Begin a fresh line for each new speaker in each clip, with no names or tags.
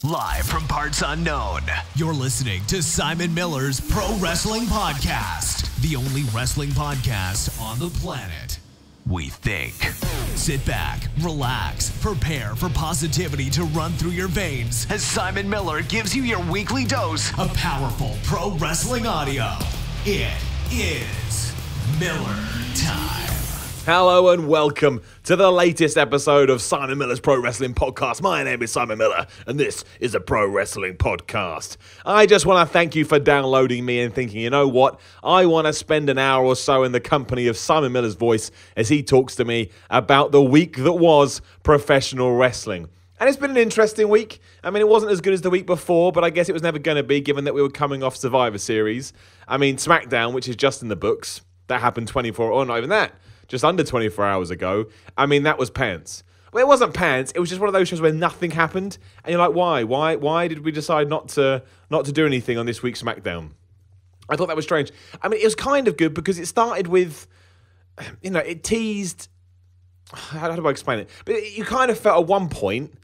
Live from parts unknown, you're listening to Simon Miller's Pro Wrestling Podcast, the only wrestling podcast on the planet, we think. Sit back, relax, prepare for positivity to run through your veins as Simon Miller gives you your weekly dose of powerful pro wrestling audio. It is Miller Time.
Hello and welcome to the latest episode of Simon Miller's Pro Wrestling Podcast. My name is Simon Miller, and this is a Pro Wrestling Podcast. I just want to thank you for downloading me and thinking, you know what? I want to spend an hour or so in the company of Simon Miller's voice as he talks to me about the week that was professional wrestling. And it's been an interesting week. I mean, it wasn't as good as the week before, but I guess it was never going to be, given that we were coming off Survivor Series. I mean, SmackDown, which is just in the books, that happened 24, or not even that, just under 24 hours ago. I mean, that was pants. Well, it wasn't pants. It was just one of those shows where nothing happened. And you're like, why? Why did we decide not to do anything on this week's SmackDown? I thought that was strange. I mean, it was kind of good because it started with, you know, it teased, how do I explain it? But you kind of felt at one point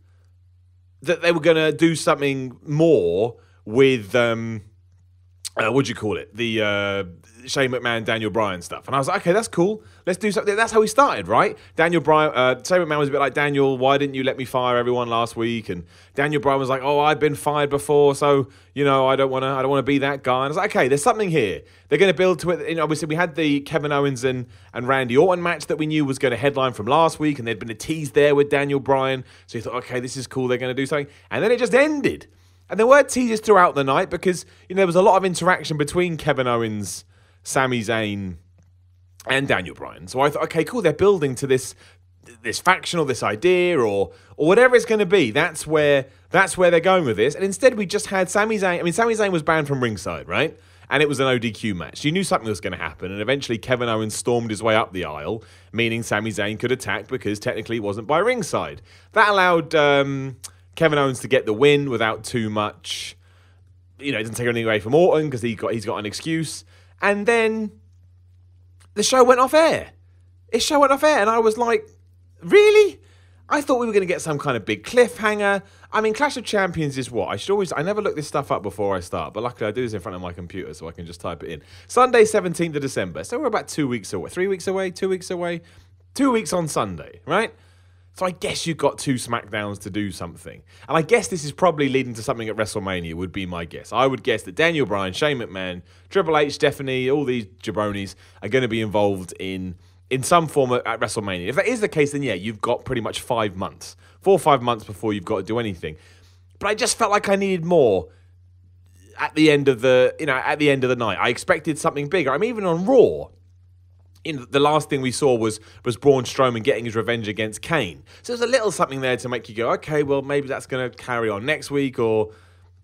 that they were going to do something more with, what do you call it? The Shane McMahon, Daniel Bryan stuff. And I was like, okay, that's cool. Let's do something. That's how we started, right? Daniel Bryan, Shane McMahon was a bit like, Daniel, why didn't you let me fire everyone last week? And Daniel Bryan was like, oh, I've been fired before, so, you know, I don't want to be that guy. And I was like, okay, there's something here. They're going to build to it. You know, obviously we had the Kevin Owens and Randy Orton match that we knew was going to headline from last week, and there'd been a tease there with Daniel Bryan. So you thought, okay, this is cool. They're going to do something. And then it just ended. And there were teasers throughout the night because, you know, there was a lot of interaction between Kevin Owens, Sami Zayn, and Daniel Bryan. So I thought, okay, cool, they're building to this faction or this idea or whatever it's going to be. That's where they're going with this. And instead we just had Sami Zayn. I mean, Sami Zayn was banned from ringside, right? And it was an ODQ match. You knew something was going to happen. And eventually Kevin Owens stormed his way up the aisle, meaning Sami Zayn could attack because technically he wasn't by ringside. That allowed Kevin Owens to get the win without too much, you know, it doesn't take anything away from Orton because he's got an excuse. And then the show went off air. And I was like, really? I thought we were going to get some kind of big cliffhanger. I mean, Clash of Champions is what? I never look this stuff up before I start, but luckily I do this in front of my computer so I can just type it in. Sunday, 17th of December. So we're about 2 weeks away. 3 weeks away? 2 weeks away? 2 weeks on Sunday, right? So I guess you've got 2 SmackDowns to do something. And I guess this is probably leading to something at WrestleMania, would be my guess. I would guess that Daniel Bryan, Shane McMahon, Triple H, Stephanie, all these jabronis are going to be involved in some form at WrestleMania. If that is the case, then yeah, you've got pretty much 5 months. 4 or 5 months before you've got to do anything. But I just felt like I needed more at the end of the night. I expected something bigger. I mean, even on Raw, the last thing we saw was Braun Strowman getting his revenge against Kane. So there's a little something there to make you go, okay, well, maybe that's going to carry on next week or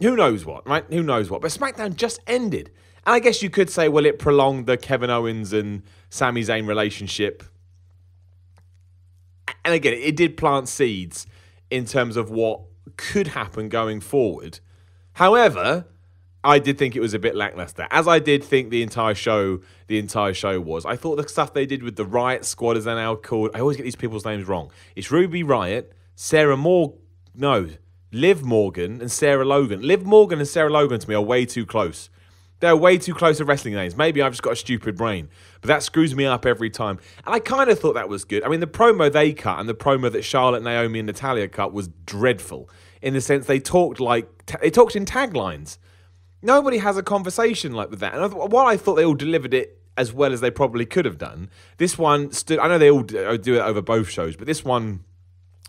who knows what, right? Who knows what. But SmackDown just ended. And I guess you could say, well, it prolonged the Kevin Owens and Sami Zayn relationship. And again, it did plant seeds in terms of what could happen going forward. However, I did think it was a bit lackluster, as I did think the entire show was. I thought the stuff they did with the Riot Squad, as they're now called, I always get these people's names wrong. It's Ruby Riot, Liv Morgan and Sarah Logan. Liv Morgan and Sarah Logan to me are way too close. They're way too close to wrestling names. Maybe I've just got a stupid brain, but that screws me up every time. And I kind of thought that was good. I mean, the promo they cut and the promo that Charlotte, Naomi, and Natalya cut was dreadful in the sense they talked in taglines. Nobody has a conversation like with that. And while I thought they all delivered it as well as they probably could have done, this one stood... I know they all do it over both shows, but this one,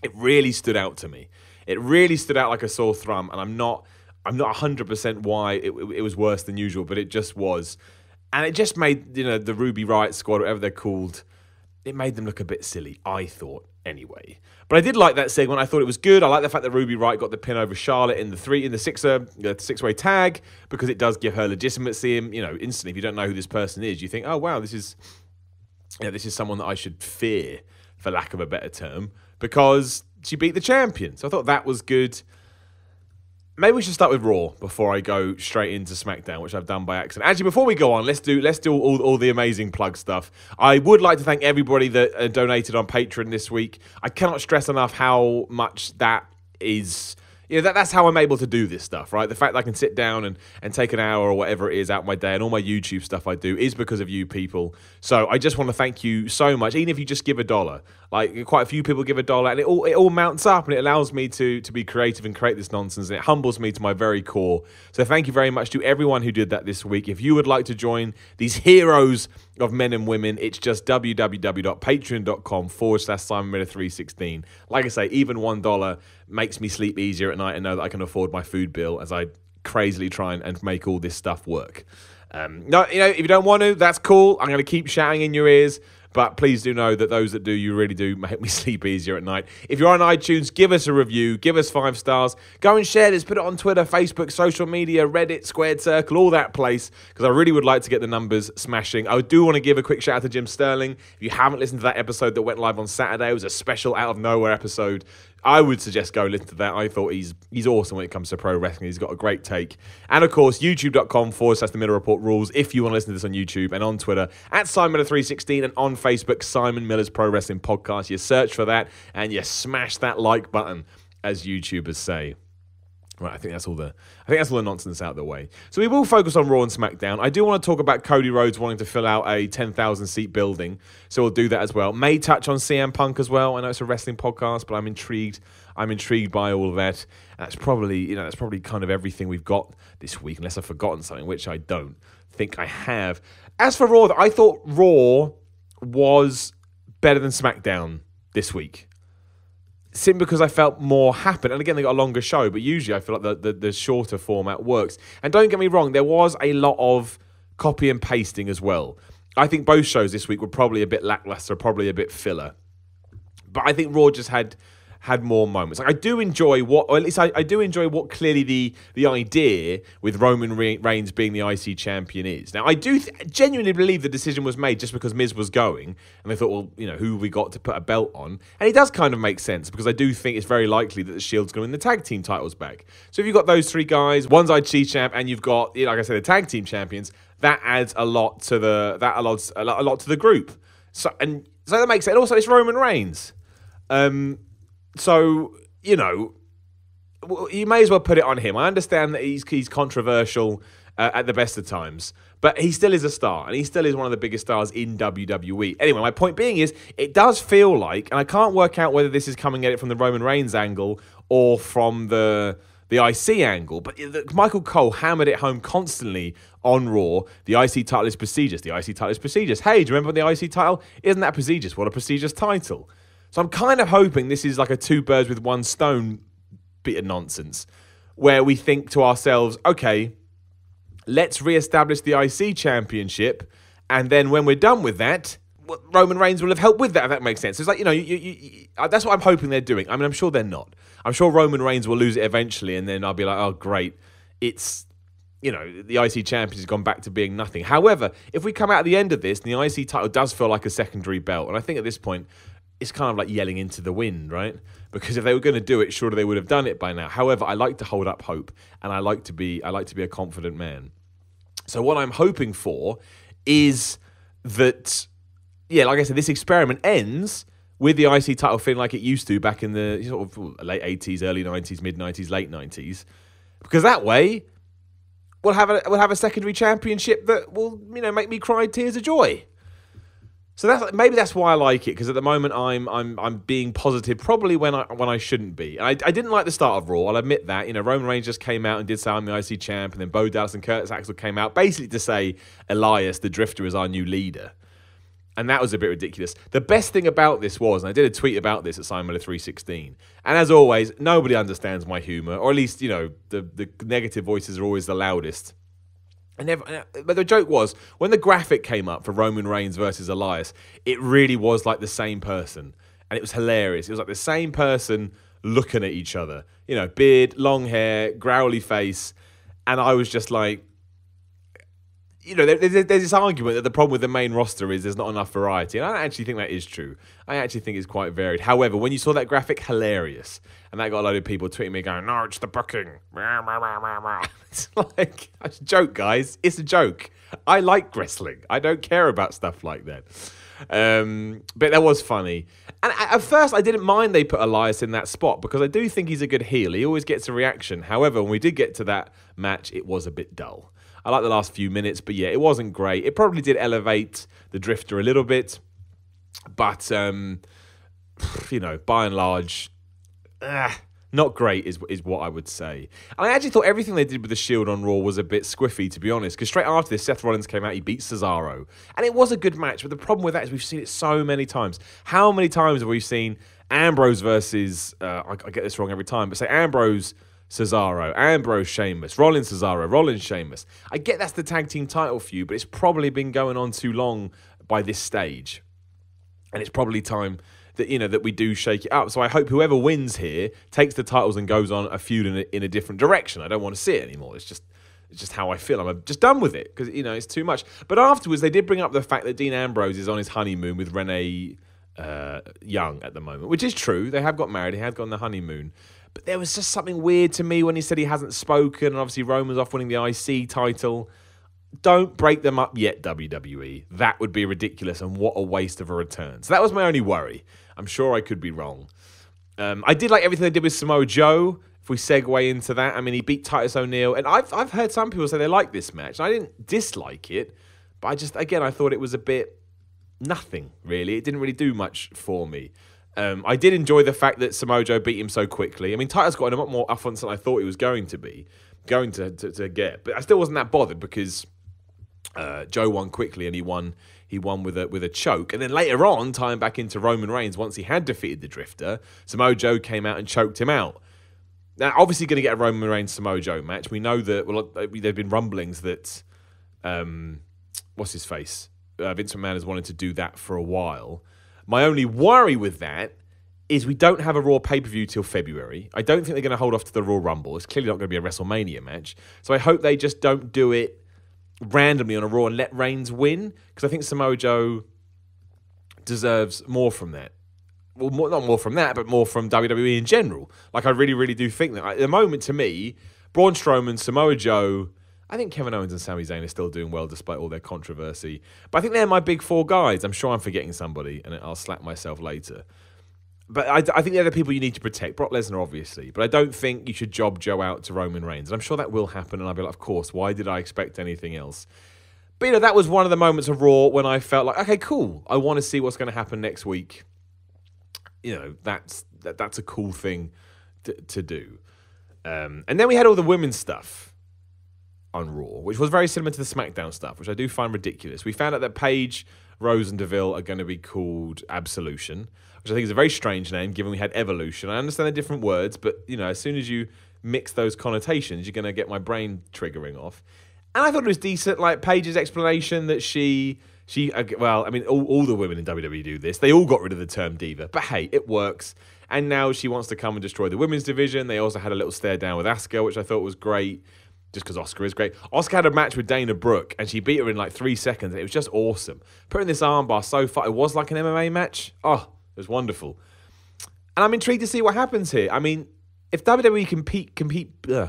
it really stood out to me. It really stood out like a sore thumb, and I'm not 100% why it was worse than usual, but it just was. And it just made, you know, the Ruby Riot Squad, whatever they're called, it made them look a bit silly, I thought, anyway. But I did like that segment. I thought it was good. I like the fact that Ruby Riot got the pin over Charlotte in the six-way tag, because it does give her legitimacy. And, you know, instantly, if you don't know who this person is, you think, oh, wow, this is someone that I should fear, for lack of a better term, because she beat the champion. So I thought that was good. Maybe we should start with Raw before I go straight into SmackDown, which I've done by accident. Actually, before we go on, let's do all the amazing plug stuff. I would like to thank everybody that donated on Patreon this week. I cannot stress enough how much that is that's how I'm able to do this stuff, right? The fact that I can sit down and take an hour or whatever it is out of my day, and all my YouTube stuff I do is because of you people. So I just want to thank you so much. Even if you just give $1, like quite a few people give $1, and it all mounts up, and it allows me to be creative and create this nonsense, and it humbles me to my very core. So thank you very much to everyone who did that this week. If you would like to join these heroes of men and women, it's just www.patreon.com/SimonMiller316. Like I say, even $1 makes me sleep easier at night and know that I can afford my food bill as I crazily try and make all this stuff work. No, if you don't want to, that's cool. I'm going to keep shouting in your ears. But please do know that those that do, you really do make me sleep easier at night. If you're on iTunes, give us a review. Give us 5 stars. Go and share this. Put it on Twitter, Facebook, social media, Reddit, Squared Circle, all that place. Because I really would like to get the numbers smashing. I do want to give a quick shout out to Jim Sterling. If you haven't listened to that episode that went live on Saturday, it was a special out of nowhere episode. I would suggest go listen to that. I thought he's awesome when it comes to pro wrestling. He's got a great take. And of course, youtube.com/The Miller Report rules if you want to listen to this on YouTube, and on Twitter @SimonMiller316, and on Facebook, Simon Miller's Pro Wrestling Podcast. You search for that and you smash that like button, as YouTubers say. Right, I think that's all the nonsense out of the way. So we will focus on Raw and SmackDown. I do want to talk about Cody Rhodes wanting to fill out a 10,000 seat building, so we'll do that as well. May touch on CM Punk as well. I know it's a wrestling podcast, but I'm intrigued. I'm intrigued by all of that. That's probably kind of everything we've got this week, unless I've forgotten something, which I don't think I have. As for Raw, I thought Raw was better than SmackDown this week. Simply because I felt more happened. And again, they got a longer show, but usually I feel like the shorter format works. And don't get me wrong, there was a lot of copy and pasting as well. I think both shows this week were probably a bit lackluster, probably a bit filler. But I think Raw just had more moments. Like, I do enjoy I do enjoy what clearly the idea with Roman Reigns being the IC champion is. Now, I do genuinely believe the decision was made just because Miz was going, and they thought, well, who have we got to put a belt on? And it does kind of make sense, because I do think it's very likely that the Shield's going to win the tag team titles back. So if you've got those 3 guys, one's IC champ, and you've got, like I said, the tag team champions, that adds a lot to the group. So that makes sense. Also, it's Roman Reigns. So, you may as well put it on him. I understand that he's controversial at the best of times, but he still is a star, and he still is one of the biggest stars in WWE. Anyway, my point being is, it does feel like, and I can't work out whether this is coming at it from the Roman Reigns angle or from the IC angle, but Michael Cole hammered it home constantly on Raw. The IC title is prestigious. The IC title is prestigious. Hey, do you remember the IC title? Isn't that prestigious? What a prestigious title. So I'm kind of hoping this is like a 2 birds with 1 stone bit of nonsense, where we think to ourselves, okay, let's reestablish the IC championship, and then when we're done with that, Roman Reigns will have helped with that, if that makes sense. It's like, that's what I'm hoping they're doing. I mean, I'm sure they're not. I'm sure Roman Reigns will lose it eventually, and then I'll be like, oh, great. It's, the IC champion has gone back to being nothing. However, if we come out at the end of this, and the IC title does feel like a secondary belt, and I think at this point, it's kind of like yelling into the wind, right? Because if they were going to do it, surely they would have done it by now. However, I like to hold up hope, and I like to be a confident man. So what I'm hoping for is that, like I said, this experiment ends with the IC title feeling like it used to back in the sort of late 80s, early 90s, mid 90s, late 90s, because that way we'll have a secondary championship that will make me cry tears of joy. So maybe that's why I like it, because at the moment I'm being positive, probably when I shouldn't be. And I didn't like the start of Raw, I'll admit that. Roman Reigns just came out and did say I'm the IC champ, and then Bo Dallas and Curtis Axel came out basically to say Elias, the Drifter, is our new leader. And that was a bit ridiculous. The best thing about this was, and I did a tweet about this at SimonMiller316, and as always, nobody understands my humour, or at least, the negative voices are always the loudest. But the joke was, when the graphic came up for Roman Reigns versus Elias, it really was like the same person. And it was hilarious. It was like the same person looking at each other. Beard, long hair, growly face. And I was just like, there's this argument that the problem with the main roster is there's not enough variety. And I don't actually think that is true. I actually think it's quite varied. However, when you saw that graphic, hilarious. And that got a load of people tweeting me going, no, it's the booking. It's like, it's a joke, guys. It's a joke. I like wrestling. I don't care about stuff like that. But that was funny. And at first, I didn't mind they put Elias in that spot because I do think he's a good heel. He always gets a reaction. However, when we did get to that match, it was a bit dull. I like the last few minutes, but yeah, it wasn't great. It probably did elevate the Drifter a little bit, but, you know, by and large, not great is what I would say. And I actually thought everything they did with the Shield on Raw was a bit squiffy, to be honest, because straight after this, Seth Rollins came out, he beat Cesaro. And it was a good match, but the problem with that is we've seen it so many times. How many times have we seen Ambrose versus, I get this wrong every time, but say Ambrose, Cesaro, Ambrose, Sheamus, Rollins, Cesaro, Rollins, Sheamus. I get that's the tag team title feud, but it's probably been going on too long by this stage. And it's probably time that, you know, that we do shake it up. So I hope whoever wins here takes the titles and goes on a feud in a different direction. I don't want to see it anymore. It's just how I feel. I'm just done with it because, you know, it's too much. But afterwards, they did bring up the fact that Dean Ambrose is on his honeymoon with Renee Young at the moment, which is true. They have got married. He had gone on the honeymoon. But there was just something weird to me when he said he hasn't spoken. And obviously, Roman's off winning the IC title. Don't break them up yet, WWE. That would be ridiculous, and what a waste of a return. So that was my only worry. I'm sure I could be wrong. I did like everything they did with Samoa Joe. If we segue into that, I mean, he beat Titus O'Neil, and I've heard some people say they like this match. I didn't dislike it, but I thought it was a bit nothing, really. It didn't really do much for me. I did enjoy the fact that Samoa Joe beat him so quickly. I mean, Titus got in a lot more offense than I thought he was going to get, but I still wasn't that bothered because Joe won quickly, and he won with a choke. And then later on, tying back into Roman Reigns, once he had defeated the Drifter, Samoa Joe came out and choked him out. Now, obviously going to get a Roman Reigns Samoa Joe match. We know that, well, there've been rumblings that, what's his face? Vince McMahon has wanted to do that for a while. My only worry with that is we don't have a Raw pay-per-view till February. I don't think they're going to hold off to the Raw Rumble. It's clearly not going to be a WrestleMania match. So I hope they just don't do it randomly on a Raw and let Reigns win, because I think Samoa Joe deserves more from that. Well, not more from that, but more from WWE in general. Like, I really, really do think that. At the moment, to me, Braun Strowman, Samoa Joe, I think Kevin Owens and Sami Zayn are still doing well despite all their controversy. But I think they're my big four guys. I'm sure I'm forgetting somebody, and I'll slap myself later. But I think they're the people you need to protect. Brock Lesnar, obviously. But I don't think you should job Joe out to Roman Reigns. And I'm sure that will happen, and I'll be like, of course, why did I expect anything else? But, you know, that was one of the moments of Raw when I felt like, okay, cool. I want to see what's going to happen next week. You know, that's a cool thing to do. And then we had all the women's stuff on Raw, which was very similar to the SmackDown stuff, which I do find ridiculous. We found out that Paige, Rose, and Deville are going to be called Absolution, which I think is a very strange name, given we had Evolution. I understand the different words, but, you know, as soon as you mix those connotations, you're going to get my brain triggering off. And I thought it was decent, like Paige's explanation that she well, I mean, all the women in WWE do this. They all got rid of the term diva, but hey, it works. And now she wants to come and destroy the women's division. They also had a little stare down with Asuka, which I thought was great, just because Asuka is great. Asuka had a match with Dana Brooke, and she beat her in like 3 seconds. It was just awesome. Putting this armbar so far, it was like an MMA match. Oh, it was wonderful. And I'm intrigued to see what happens here. I mean, if WWE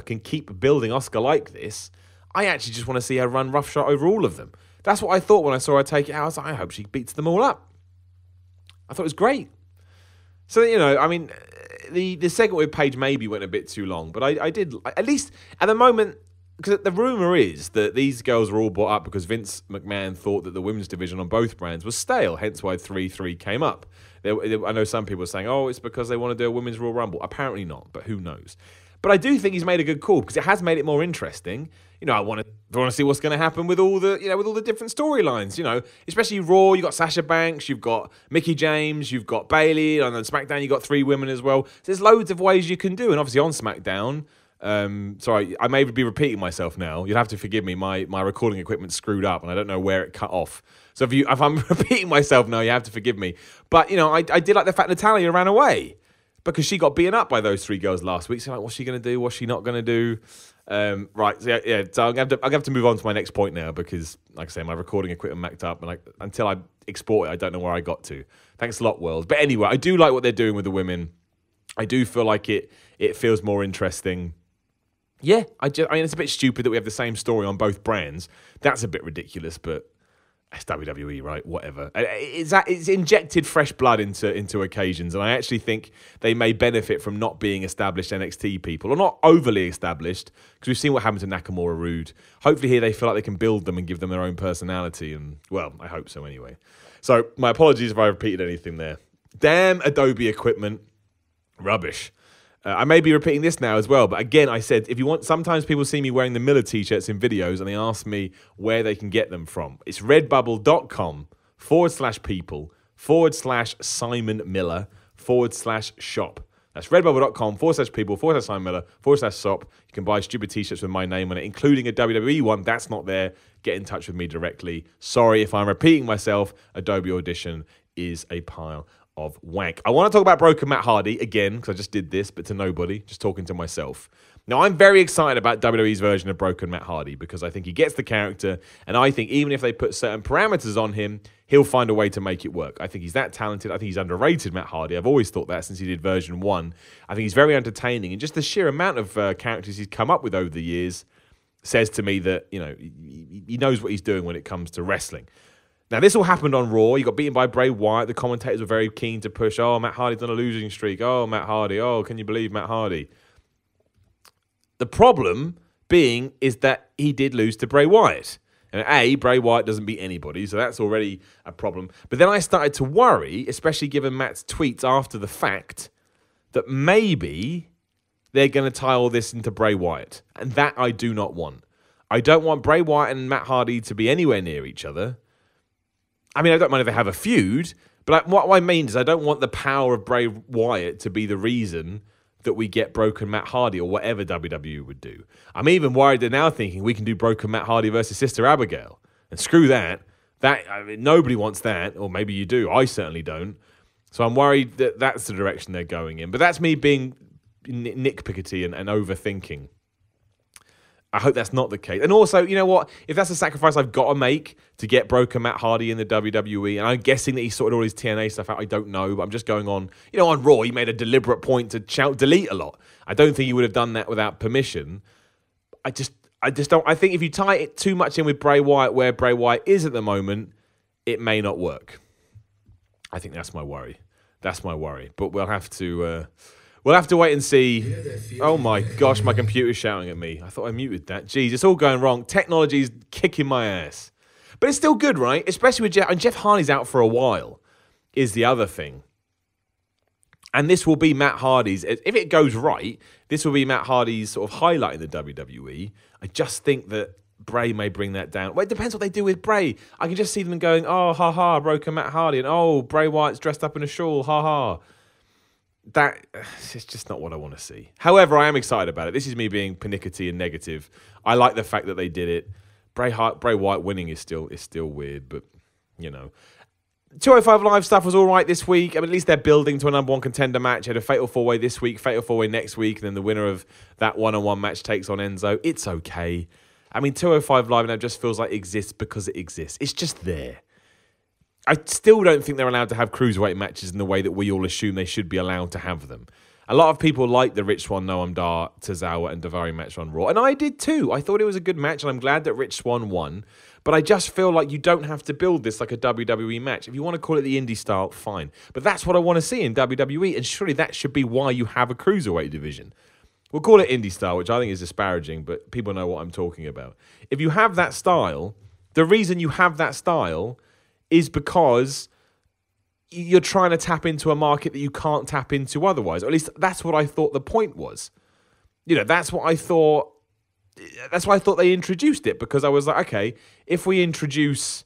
can keep building Asuka like this, I actually just want to see her run roughshod over all of them. That's what I thought when I saw her take it out. I was like, I hope she beats them all up. I thought it was great. So, you know, I mean, the segment with Paige maybe went a bit too long, but I did, at least at the moment, because the rumor is that these girls were all brought up because Vince McMahon thought that the women's division on both brands was stale, hence why 3-3 came up. I know some people are saying, oh, it's because they want to do a women's Royal Rumble. Apparently not, but who knows? But I do think he's made a good call because it has made it more interesting. You know, I want to see what's going to happen with all the, you know, with all the different storylines. You know, especially Raw. You got Sasha Banks, you've got Mickie James, you've got Bayley, and on SmackDown you got 3 women as well. So there's loads of ways you can do, and obviously on SmackDown. Sorry, I may be repeating myself now. You'll have to forgive me. My recording equipment's screwed up, and I don't know where it cut off. So if I'm repeating myself now, you have to forgive me. But you know, I did like the fact Natalya ran away, because she got beaten up by those 3 girls last week. So like, what's she going to do? What's she not going to do? Right. So yeah. So I'm going to have to move on to my next point now because, like I say, my recording equipment macked up, and until I export it, I don't know where I got to. Thanks a lot, world. But anyway, I do like what they're doing with the women. I do feel like it feels more interesting. Yeah. I mean, it's a bit stupid that we have the same story on both brands. That's a bit ridiculous, but It's WWE, right? Whatever. It's injected fresh blood into occasions, and I actually think they may benefit from not being established NXT people, or not overly established, because we've seen what happened to Nakamura, Rude. Hopefully here they feel like they can build them and give them their own personality, and, well, I hope so anyway. So, my apologies if I repeated anything there. Damn Adobe equipment. Rubbish. I may be repeating this now as well, but again, I said, if you want, sometimes people see me wearing the Miller t-shirts in videos and they ask me where they can get them from. It's redbubble.com/people/Simon Miller/shop. That's redbubble.com/people/Simon Miller/shop. You can buy stupid t-shirts with my name on it, including a WWE one. That's not there. Get in touch with me directly. Sorry if I'm repeating myself. Adobe Audition is a pile of wank. I want to talk about Broken Matt Hardy again, because I just did this, but to nobody, just talking to myself. Now, I'm very excited about WWE's version of Broken Matt Hardy, because I think he gets the character, and I think even if they put certain parameters on him, he'll find a way to make it work. I think he's that talented. I think he's underrated, Matt Hardy. I've always thought that since he did version 1. I think he's very entertaining, and just the sheer amount of characters he's come up with over the years says to me that, you know, he knows what he's doing when it comes to wrestling. Now, this all happened on Raw. He got beaten by Bray Wyatt. The commentators were very keen to push, oh, Matt Hardy's on a losing streak. Oh, Matt Hardy. Oh, can you believe Matt Hardy? The problem being is that he did lose to Bray Wyatt. And A, Bray Wyatt doesn't beat anybody, so that's already a problem. But then I started to worry, especially given Matt's tweets after the fact, that maybe they're going to tie all this into Bray Wyatt. And that I do not want. I don't want Bray Wyatt and Matt Hardy to be anywhere near each other. I mean, I don't mind if they have a feud, but what I mean is I don't want the power of Bray Wyatt to be the reason that we get Broken Matt Hardy or whatever WWE would do. I'm even worried they're now thinking we can do Broken Matt Hardy versus Sister Abigail. And screw that. I mean, nobody wants that, or maybe you do. I certainly don't. So I'm worried that that's the direction they're going in. But that's me being nitpicky and overthinking. I hope that's not the case. And also, you know what? If that's a sacrifice I've got to make to get Broken Matt Hardy in the WWE, and I'm guessing that he sorted all his TNA stuff out, I don't know, but I'm just going on. You know, on Raw, he made a deliberate point to delete a lot. I don't think he would have done that without permission. I just don't. I think if you tie it too much in with Bray Wyatt, where Bray Wyatt is at the moment, it may not work. I think that's my worry. That's my worry. But we'll have to... We'll have to wait and see. Oh my gosh, my computer's shouting at me. I thought I muted that. Jeez, it's all going wrong. Technology's kicking my ass. But it's still good, right? Especially with Jeff. And Jeff Hardy's out for a while, is the other thing. And this will be Matt Hardy's. If it goes right, this will be Matt Hardy's sort of highlight in the WWE. I just think that Bray may bring that down. Well, it depends what they do with Bray. I can just see them going, oh, ha-ha, Broken Matt Hardy. And oh, Bray Wyatt's dressed up in a shawl, ha-ha. That is just not what I want to see. However, I am excited about it. This is me being pernickety and negative. I like the fact that they did it. Bray Wyatt winning is still weird, but, you know. 205 Live stuff was all right this week. I mean, at least they're building to a number one contender match. Had a Fatal 4-Way this week, Fatal 4-Way next week, and then the winner of that one-on-one match takes on Enzo. It's okay. I mean, 205 Live now just feels like it exists because it exists. It's just there. I still don't think they're allowed to have cruiserweight matches in the way that we all assume they should be allowed to have them. A lot of people like the Rich Swann, Noam Dar, Tozawa, and Daivari match on Raw, and I did too. I thought it was a good match, and I'm glad that Rich Swann won. But I just feel like you don't have to build this like a WWE match. If you want to call it the indie style, fine. But that's what I want to see in WWE, and surely that should be why you have a cruiserweight division. We'll call it indie style, which I think is disparaging, but people know what I'm talking about. If you have that style, the reason you have that style is because you're trying to tap into a market that you can't tap into otherwise. Or at least that's what I thought the point was. You know, that's why I thought they introduced it, because I was like, okay, if we introduce...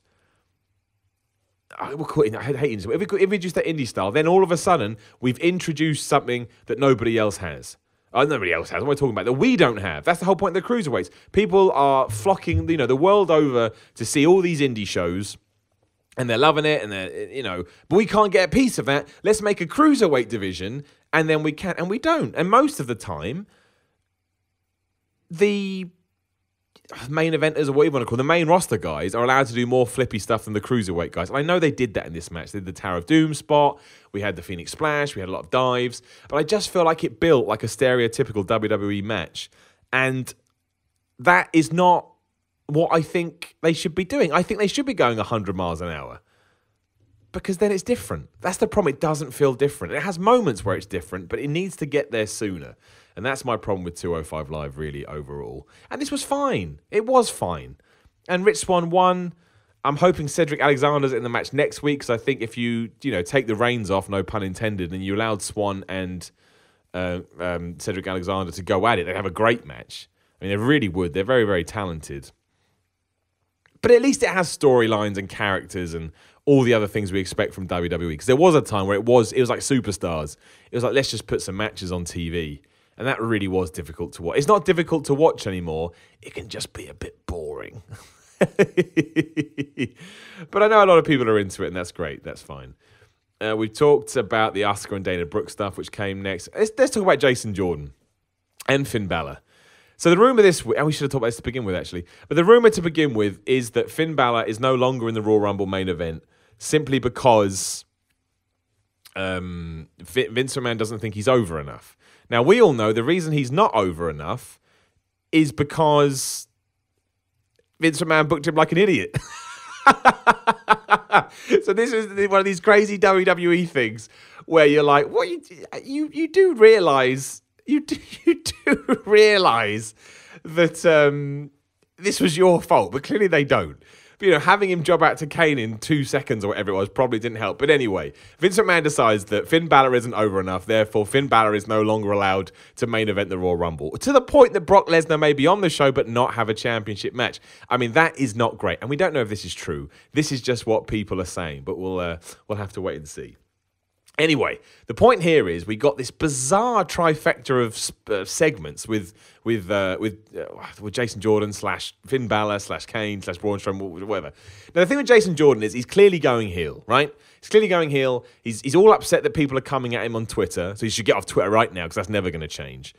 We'll call it, I hate it. If we introduce that indie style, then all of a sudden we've introduced something that nobody else has. Nobody else has. What am I talking about? That we don't have. That's the whole point of the cruiserweights. People are flocking, you know, the world over to see all these indie shows. And they're loving it, and they're, you know, but we can't get a piece of that. Let's make a cruiserweight division, and then we can, and we don't. And most of the time, the main eventers, or what you want to call them, the main roster guys, are allowed to do more flippy stuff than the cruiserweight guys. And I know they did that in this match. They did the Tower of Doom spot. We had the Phoenix Splash. We had a lot of dives. But I just feel like it built like a stereotypical WWE match. And that is not what I think they should be doing. I think they should be going 100 miles an hour. Because then it's different. That's the problem. It doesn't feel different. It has moments where it's different, but it needs to get there sooner. And that's my problem with 205 Live, really, overall. And this was fine. It was fine. And Rich Swann won. I'm hoping Cedric Alexander's in the match next week, because I think if you take the reins off, no pun intended, and you allowed Swann and Cedric Alexander to go at it, they'd have a great match. I mean, they really would. They're very, very talented. But at least it has storylines and characters and all the other things we expect from WWE. Because there was a time where it was like Superstars. It was like, let's just put some matches on TV. And that really was difficult to watch. It's not difficult to watch anymore. It can just be a bit boring. But I know a lot of people are into it, and that's great. That's fine. We've talked about the Asuka and Dana Brooke stuff, which came next. Let's talk about Jason Jordan and Finn Balor. So the rumour this week, and we should have talked about this to begin with, actually. But the rumour to begin with is that Finn Balor is no longer in the Royal Rumble main event simply because Vince McMahon doesn't think he's over enough. Now, we all know the reason he's not over enough is because Vince McMahon booked him like an idiot. So this is one of these crazy WWE things where you're like, what you do realise... You do realise that this was your fault, but clearly they don't. But, having him job out to Kane in 2 seconds or whatever it was probably didn't help. But anyway, Vince McMahon decides that Finn Balor isn't over enough, therefore Finn Balor is no longer allowed to main event the Royal Rumble. To the point that Brock Lesnar may be on the show but not have a championship match. I mean, that is not great. And we don't know if this is true. This is just what people are saying, but we'll have to wait and see. Anyway, the point here is we got this bizarre trifecta of segments with Jason Jordan / Finn Balor / Kane / Braun Strowman, whatever. Now, the thing with Jason Jordan is he's clearly going heel, right? He's clearly going heel. He's all upset that people are coming at him on Twitter, so he should get off Twitter right now because that's never going to change.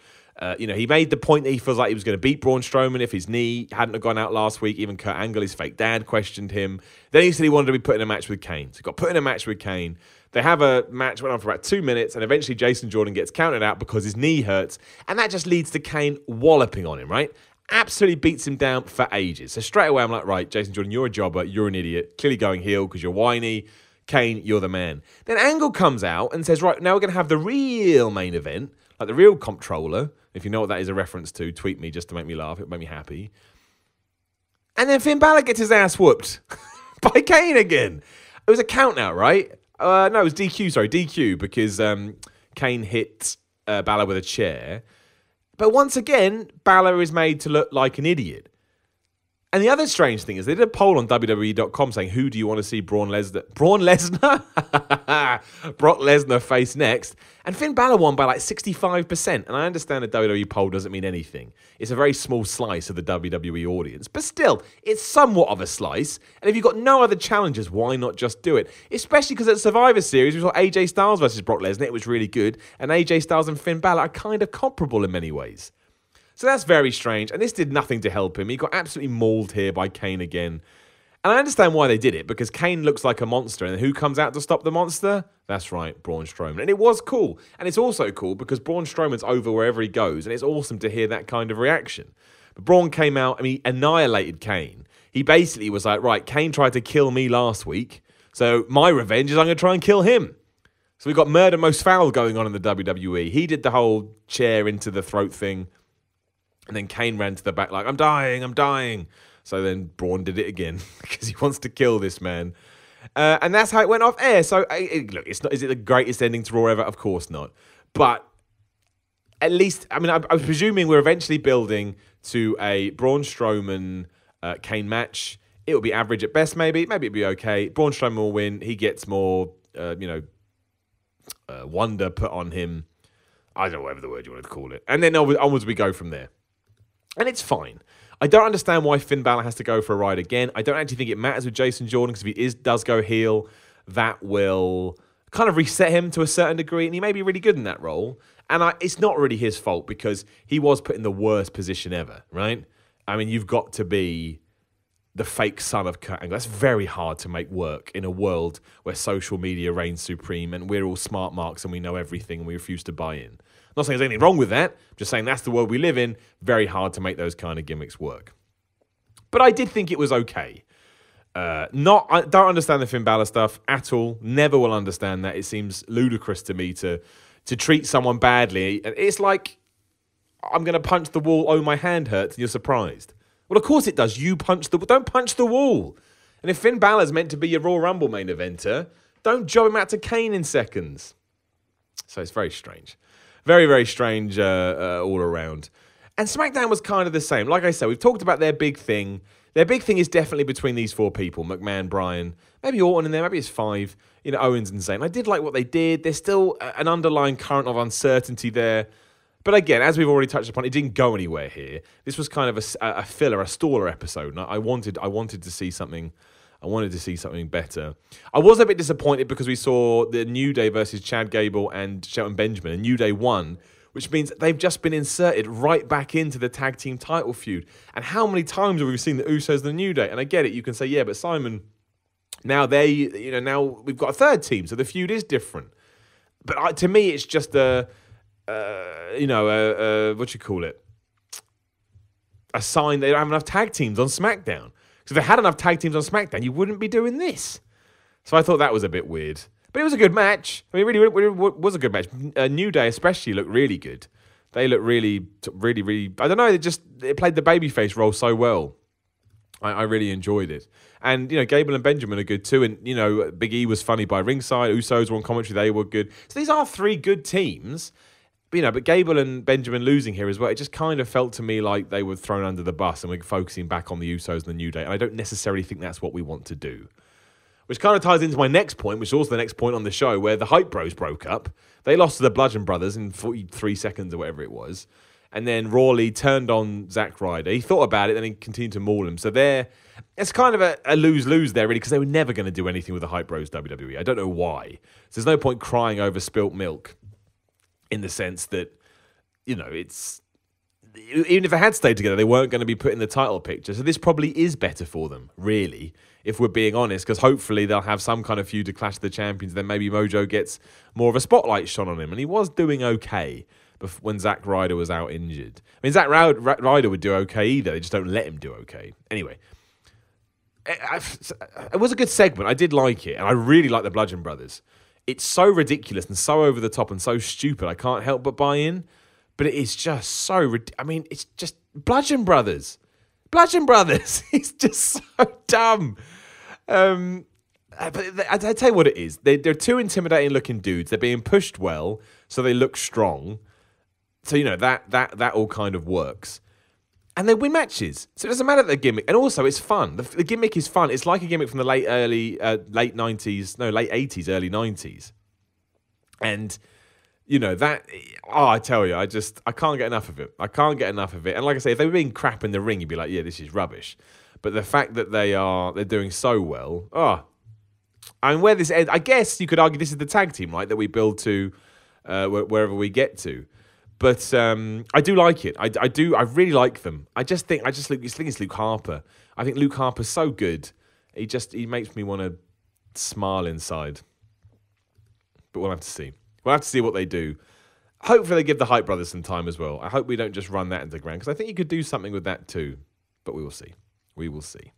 He made the point that he feels like he was going to beat Braun Strowman if his knee hadn't have gone out last week. Even Kurt Angle, his fake dad, questioned him. Then he said he wanted to be put in a match with Kane. So he got put in a match with Kane. They have a match, went on for about 2 minutes, and eventually Jason Jordan gets counted out because his knee hurts, and that just leads to Kane walloping on him, right? Absolutely beats him down for ages. So straight away I'm like, right, Jason Jordan, you're a jobber, you're an idiot, clearly going heel because you're whiny. Kane, you're the man. Then Angle comes out and says, right, now we're going to have the real main event, like the real comptroller. If you know what that is a reference to, tweet me just to make me laugh. It'll make me happy. And then Finn Balor gets his ass whooped by Kane again. It was a count out, right? No, it was DQ, sorry, DQ, because Kane hit Balor with a chair. But once again, Balor is made to look like an idiot. And the other strange thing is they did a poll on WWE.com saying, who do you want to see Brock Lesnar face next? And Finn Balor won by like 65%. And I understand the WWE poll doesn't mean anything. It's a very small slice of the WWE audience. But still, it's somewhat of a slice. And if you've got no other challenges, why not just do it? Especially because at Survivor Series, we saw AJ Styles versus Brock Lesnar. It was really good. And AJ Styles and Finn Balor are kind of comparable in many ways. So that's very strange, and this did nothing to help him. He got absolutely mauled here by Kane again. And I understand why they did it, because Kane looks like a monster, and who comes out to stop the monster? That's right, Braun Strowman. And it was cool. And it's also cool because Braun Strowman's over wherever he goes, and it's awesome to hear that kind of reaction. But Braun came out, and he annihilated Kane. He basically was like, right, Kane tried to kill me last week, so my revenge is I'm going to try and kill him. So we've got murder most foul going on in the WWE. He did the whole chair into the throat thing. And then Kane ran to the back like, I'm dying. So then Braun did it again because he wants to kill this man. And that's how it went off air. So, look, it's not. Is it the greatest ending to Raw ever? Of course not. But at least, I mean, I was presuming we're eventually building to a Braun Strowman Kane match. It will be average at best, maybe. Maybe it'll be okay. Braun Strowman will win. He gets more, wonder put on him. I don't know, whatever the word you want to call it. And then onwards we go from there. And it's fine. I don't understand why Finn Balor has to go for a ride again. I don't actually think it matters with Jason Jordan, because if he does go heel, that will kind of reset him to a certain degree, and he may be really good in that role. And it's not really his fault, because he was put in the worst position ever, right? I mean, you've got to be the fake son of Kurt Angle. That's very hard to make work in a world where social media reigns supreme and we're all smart marks and we know everything and we refuse to buy in. I'm not saying there's anything wrong with that. I'm just saying that's the world we live in. Very hard to make those kind of gimmicks work. But I did think it was okay. I don't understand the Finn Balor stuff at all. Never will understand that. It seems ludicrous to me to treat someone badly. It's like, I'm going to punch the wall, oh, my hand hurts, and you're surprised. Well, of course it does. You don't punch the wall. And if Finn Balor's meant to be your Royal Rumble main eventer, don't job him out to Kane in seconds. So it's very strange. Very, very strange all around. And SmackDown was kind of the same. Like I said, we've talked about their big thing. Their big thing is definitely between these four people, McMahon, Bryan, maybe Orton in there, maybe it's 5, Owens and Zayn. I did like what they did. There's still an underlying current of uncertainty there. But again, as we've already touched upon, it didn't go anywhere here. This was kind of a filler, a staller episode. And I wanted to see something. I wanted to see something better. I was a bit disappointed because we saw the New Day versus Chad Gable and Shelton Benjamin, and New Day won, which means they've just been inserted right back into the tag team title feud. And how many times have we seen the Usos and the New Day? And I get it, you can say, yeah, but Simon, now now we've got a third team, so the feud is different. But to me, it's just a sign they don't have enough tag teams on SmackDown. Because if they had enough tag teams on SmackDown, you wouldn't be doing this. So I thought that was a bit weird. But it was a good match. I mean, it really was a good match. New Day especially looked really good. They looked really, I don't know, it played the babyface role so well. I really enjoyed it. And, Gable and Benjamin are good too. And, Big E was funny by ringside. Usos were on commentary. They were good. So these are 3 good teams. But Gable and Benjamin losing here as well, it just kind of felt to me like they were thrown under the bus and we're focusing back on the Usos and the New Day. And I don't necessarily think that's what we want to do. Which kind of ties into my next point, which is also the next point on the show, where the Hype Bros broke up. They lost to the Bludgeon Brothers in 43 seconds or whatever it was. And then Rawley turned on Zack Ryder. He thought about it, then he continued to maul him. So it's kind of a lose-lose there, really, because they were never going to do anything with the Hype Bros WWE. I don't know why. So there's no point crying over spilt milk in the sense that, it's... Even if they had stayed together, they weren't going to be put in the title picture. So this probably is better for them, really, if we're being honest, because hopefully they'll have some kind of feud to Clash of the Champions. Then maybe Mojo gets more of a spotlight shone on him. And he was doing okay when Zack Ryder was out injured. I mean, Zack Ryder would do okay either. They just don't let him do okay. Anyway, it was a good segment. I did like it. And I really like the Bludgeon Brothers. It's so ridiculous and so over the top and so stupid. I can't help but buy in. But it is just so... it's just... Bludgeon Brothers. It's just so dumb. But I tell you what it is. They're 2 intimidating-looking dudes. They're being pushed well, so they look strong. So, that all kind of works. And they win matches. So it doesn't matter the gimmick. And also, it's fun. The gimmick is fun. It's like a gimmick from the late 80s, early 90s. And... I tell you, I can't get enough of it. And like I say, if they were being crap in the ring, you'd be like, yeah, this is rubbish. But the fact that they're doing so well, and where this ends, I guess you could argue this is the tag team, right, that we build to wherever we get to. But I do like it. I really like them. I think it's Luke Harper. I think Luke Harper's so good. He makes me want to smile inside. But we'll have to see. We'll have to see what they do. Hopefully they give the Hype Brothers some time as well. I hope we don't just run that into the ground, because I think you could do something with that too. But we will see.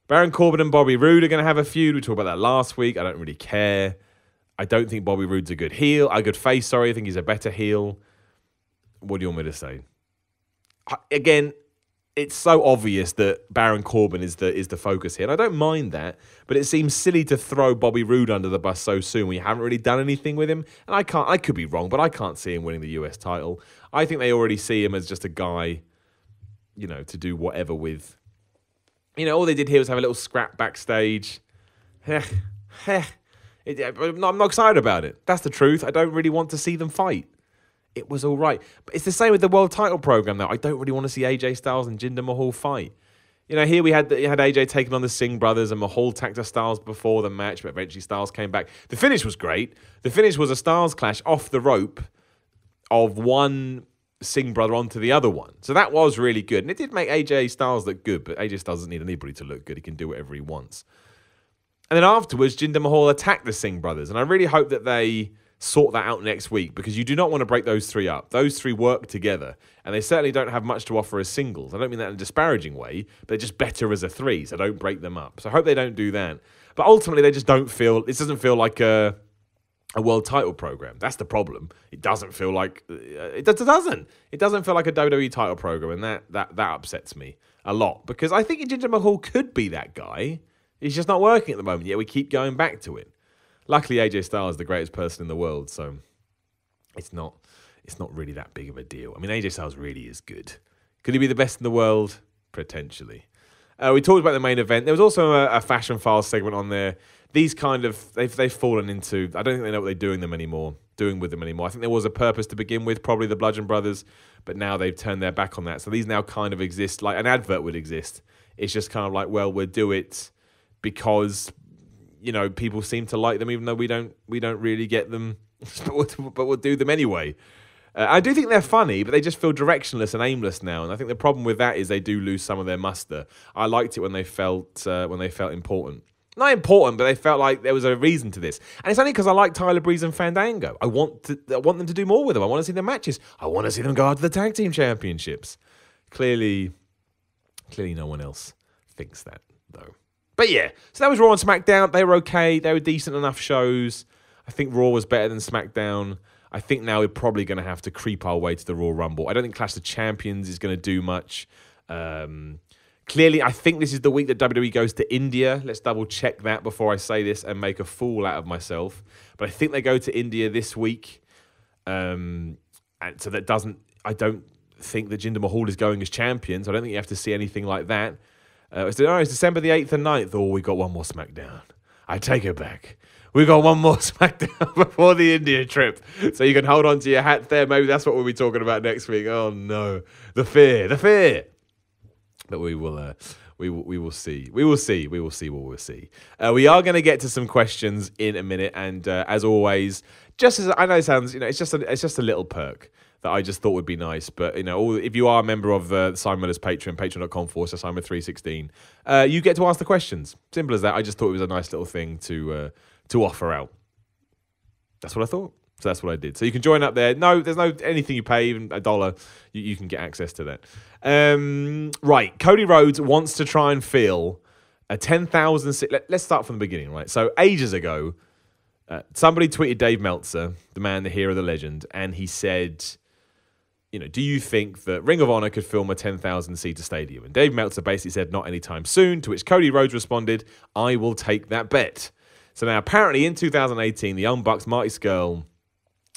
Baron Corbin and Bobby Roode are going to have a feud. We talked about that last week. I don't really care. I don't think Bobby Roode's a good face. I think he's a better heel. What do you want me to say? Again, it's so obvious that Baron Corbin is the focus here. And I don't mind that, but it seems silly to throw Bobby Roode under the bus so soon. We haven't really done anything with him. And I could be wrong, but I can't see him winning the US title. I think they already see him as just a guy, to do whatever with. All they did here was have a little scrap backstage. I'm not excited about it. That's the truth. I don't really want to see them fight. It was all right. But it's the same with the world title program, though. I don't really want to see AJ Styles and Jinder Mahal fight. Here you had AJ taking on the Singh brothers, and Mahal tagged to Styles before the match, but eventually Styles came back. The finish was great. The finish was a Styles clash off the rope of one Singh brother onto the other one. So that was really good. And it did make AJ Styles look good, but AJ Styles doesn't need anybody to look good. He can do whatever he wants. And then afterwards, Jinder Mahal attacked the Singh brothers. And I really hope that they sort that out next week, because you do not want to break those three up. Those three work together, and they certainly don't have much to offer as singles. I don't mean that in a disparaging way, but they're just better as a three, so don't break them up. So I hope they don't do that. But ultimately, they just don't feel, this doesn't feel like a world title program. That's the problem. It doesn't feel like, it doesn't. It doesn't feel like a WWE title program, and that upsets me a lot, because I think Jinder Mahal could be that guy. He's just not working at the moment, yet we keep going back to it. Luckily, AJ Styles is the greatest person in the world, so it's not really that big of a deal. I mean, AJ Styles really is good. Could he be the best in the world? Potentially. We talked about the main event. There was also a Fashion Files segment on there. These kind of, they've fallen into, I don't think they know what they're doing with them anymore. I think there was a purpose to begin with, probably the Bludgeon Brothers, but now they've turned their back on that. So these now kind of exist like an advert would exist. It's just kind of like, well, we'll do it because, you know, people seem to like them, even though we don't really get them, but we'll do them anyway. I do think they're funny, but they just feel directionless and aimless now. And I think the problem with that is they do lose some of their muster. I liked it when they felt important. Not important, but they felt like there was a reason to this. And it's only because I like Tyler Breeze and Fandango. I want them to do more with them. I want to see their matches. I want to see them go out to the tag team championships. Clearly no one else thinks that, though. But yeah, so that was Raw and SmackDown. They were okay. They were decent enough shows. I think Raw was better than SmackDown. I think now we're probably going to have to creep our way to the Raw Rumble. I don't think Clash of Champions is going to do much. Clearly, I think this is the week that WWE goes to India. Let's double check that before I say this and make a fool out of myself. But I think they go to India this week. And so that doesn't, I don't think that Jinder Mahal is going as champion. So I don't think you have to see anything like that. It's December the 8th and 9th. Oh, we got one more SmackDown. I take it back. We got one more SmackDown before the India trip. So you can hold on to your hat there. Maybe that's what we'll be talking about next week. Oh, no. The fear. But we will see. We will see what we'll see. We are going to get to some questions in a minute, and as always, just as I know it sounds, it's just a little perk that I just thought would be nice. But if you are a member of Simon Miller's Patreon, patreon.com/Simon316, you get to ask the questions. Simple as that. I just thought it was a nice little thing to offer out. That's what I thought. So that's what I did. So you can join up there. No, there's no anything you pay, even $1, you can get access to that. Right, Cody Rhodes wants to try and fill a 10,000... Let's start from the beginning, right? So ages ago, somebody tweeted Dave Meltzer, the man, the hero, the legend, and he said, do you think that Ring of Honor could film a 10,000-seater stadium? And Dave Meltzer basically said, not anytime soon, to which Cody Rhodes responded, I will take that bet. So now apparently in 2018, the Young Bucks, Marty Scurll,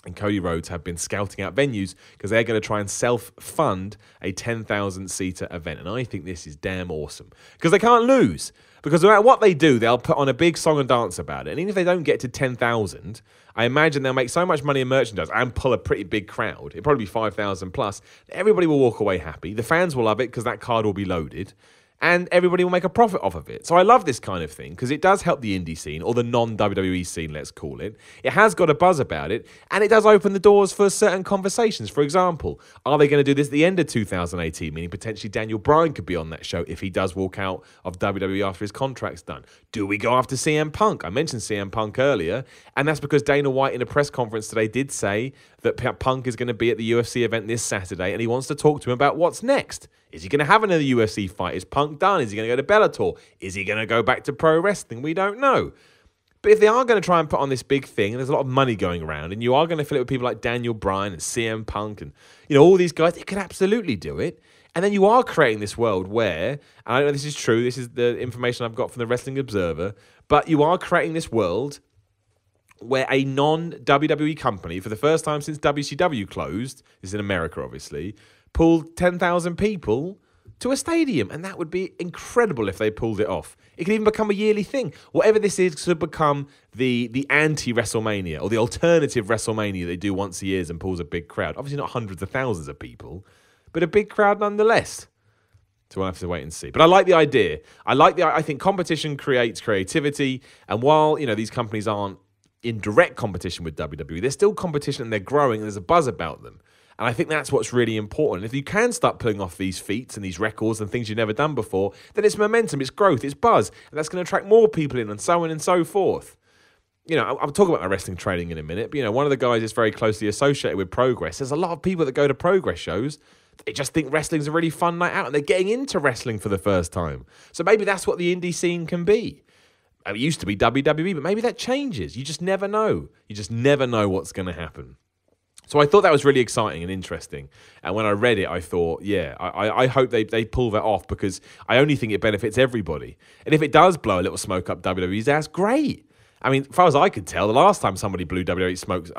and Cody Rhodes have been scouting out venues because they're going to try and self-fund a 10,000-seater event. And I think this is damn awesome because they can't lose. Because no matter what they do, they'll put on a big song and dance about it. And even if they don't get to 10,000, I imagine they'll make so much money in merchandise and pull a pretty big crowd. It'll probably be 5,000 plus. Everybody will walk away happy. The fans will love it because that card will be loaded. And everybody will make a profit off of it. So I love this kind of thing because it does help the indie scene, or the non-WWE scene, let's call it. It has got a buzz about it, and it does open the doors for certain conversations. For example, are they going to do this at the end of 2018, meaning potentially Daniel Bryan could be on that show if he does walk out of WWE after his contract's done? Do we go after CM Punk? I mentioned CM Punk earlier, and that's because Dana White in a press conference today did say that Punk is going to be at the UFC event this Saturday, and he wants to talk to him about what's next. Is he going to have another UFC fight? Is Punk done? Is he going to go to Bellator? Is he going to go back to pro wrestling? We don't know. But if they are going to try and put on this big thing, and there's a lot of money going around, and you are going to fill it with people like Daniel Bryan and CM Punk and all these guys, they could absolutely do it. And then you are creating this world where, and I know this is true, this is the information I've got from the Wrestling Observer, but you are creating this world where a non-WWE company, for the first time since WCW closed, this is in America obviously, pulled 10,000 people to a stadium. And that would be incredible if they pulled it off. It could even become a yearly thing. Whatever this is could become the anti-WrestleMania or the alternative WrestleMania they do once a year and pulls a big crowd. Obviously not hundreds of thousands of people, but a big crowd nonetheless. So we'll have to wait and see. But I like the idea. I think competition creates creativity. And while, these companies aren't in direct competition with WWE, there's still competition and they're growing and there's a buzz about them. And I think that's what's really important. If you can start pulling off these feats and these records and things you've never done before, then it's momentum, it's growth, it's buzz. And that's going to attract more people in and so on and so forth. I'll talk about my wrestling training in a minute, but, one of the guys is very closely associated with Progress. There's a lot of people that go to Progress shows. They just think wrestling's a really fun night out, and they're getting into wrestling for the first time. So maybe that's what the indie scene can be. It used to be WWE, but maybe that changes. You just never know. You just never know what's going to happen. So I thought that was really exciting and interesting. And when I read it, I thought, I hope they pull that off, because I only think it benefits everybody. And if it does blow a little smoke up WWE, that's great. I mean, as far as I could tell, the last time somebody blew WWE smokes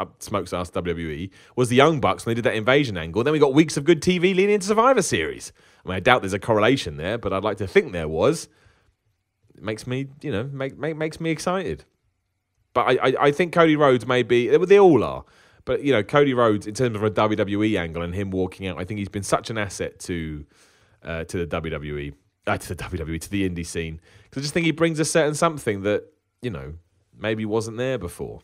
us WWE was the Young Bucks when they did that invasion angle. Then we got weeks of good TV leading into Survivor Series. I mean, I doubt there's a correlation there, but I'd like to think there was. It makes me, makes me excited. But I think Cody Rhodes may be, they all are. But, Cody Rhodes, in terms of a WWE angle and him walking out, I think he's been such an asset to the WWE, to the indie scene. Because I just think he brings a certain something that, maybe wasn't there before.